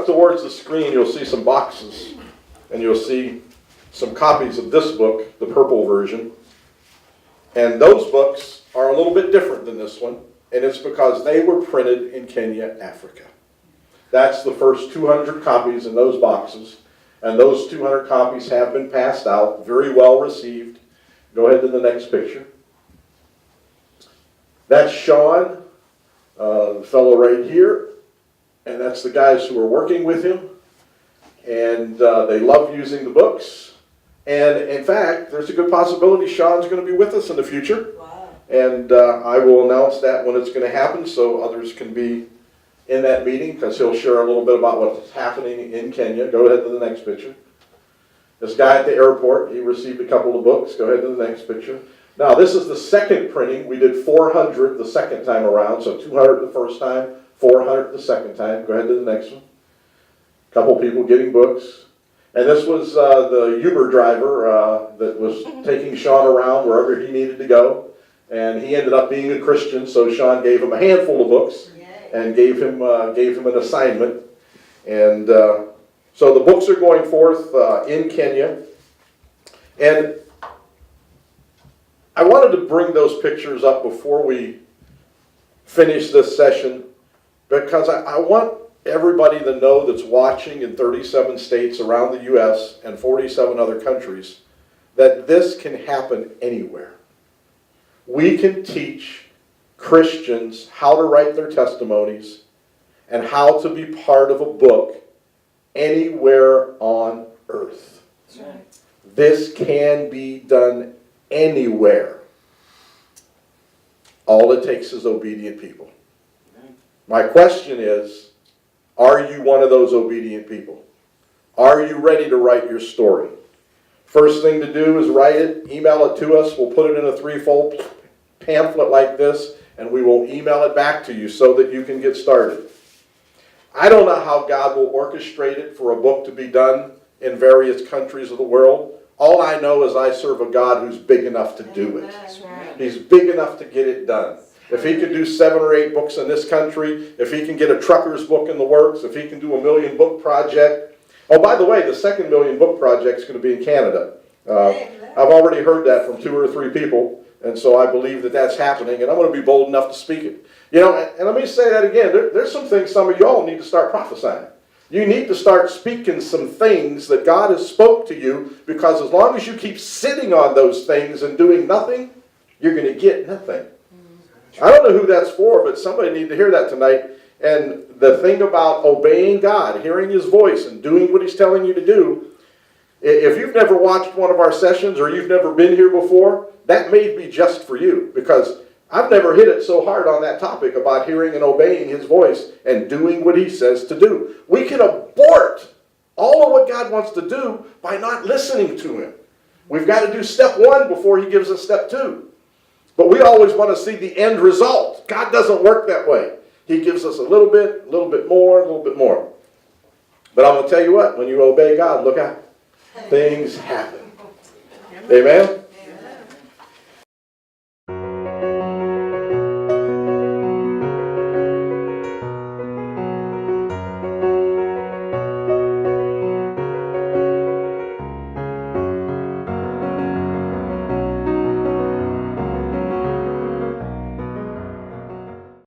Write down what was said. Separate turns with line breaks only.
up towards the screen, you'll see some boxes, and you'll see some copies of this book, the purple version. And those books are a little bit different than this one, and it's because they were printed in Kenya, Africa. That's the first 200 copies in those boxes, and those 200 copies have been passed out, very well received. Go ahead to the next picture. That's Sean, the fellow right here, and that's the guys who are working with him, and they love using the books. And in fact, there's a good possibility Sean's going to be with us in the future.
Wow.
And I will announce that when it's going to happen so others can be in that meeting, because he'll share a little bit about what's happening in Kenya. Go ahead to the next picture. This guy at the airport, he received a couple of books. Go ahead to the next picture. Now, this is the second printing. We did 400 the second time around, so 200 the first time, 400 the second time. Go ahead to the next one. A couple people getting books. And this was the Uber driver that was taking Sean around wherever he needed to go. And he ended up being a Christian, so Sean gave him a handful of books and gave him an assignment. And so the books are going forth in Kenya. And I wanted to bring those pictures up before we finish this session, because I want everybody to know that's watching in 37 states around the U.S. and 47 other countries that this can happen anywhere. We can teach Christians how to write their testimonies and how to be part of a book anywhere on earth.
That's right.
This can be done anywhere. All it takes is obedient people. My question is, are you one of those obedient people? Are you ready to write your story? First thing to do is write it, email it to us. We'll put it in a 3-fold pamphlet like this, and we will email it back to you so that you can get started. I don't know how God will orchestrate it for a book to be done in various countries of the world. All I know is I serve a God who's big enough to do it.
That's right.
He's big enough to get it done. If he can do 7 or 8 books in this country, if he can get a trucker's book in the works, if he can do a 1 million book project. Oh, by the way, the second 1 million book project is going to be in Canada. I've already heard that from 2 or 3 people, and so I believe that that's happening, and I'm going to be bold enough to speak it. You know, and let me say that again. There's some things some of y'all need to start prophesying. You need to start speaking some things that God has spoke to you, because as long as you keep sitting on those things and doing nothing, you're going to get nothing. I don't know who that's for, but somebody needs to hear that tonight. And the thing about obeying God, hearing his voice and doing what he's telling you to do, if you've never watched one of our sessions or you've never been here before, that may be just for you, because I've never hit it so hard on that topic about hearing and obeying his voice and doing what he says to do. We can abort all of what God wants to do by not listening to him. We've got to do step 1 before he gives us step 2. But we always want to see the end result. God doesn't work that way. He gives us a little bit more, a little bit more. But I'm going to tell you what, when you obey God, look out. Things happen. Amen?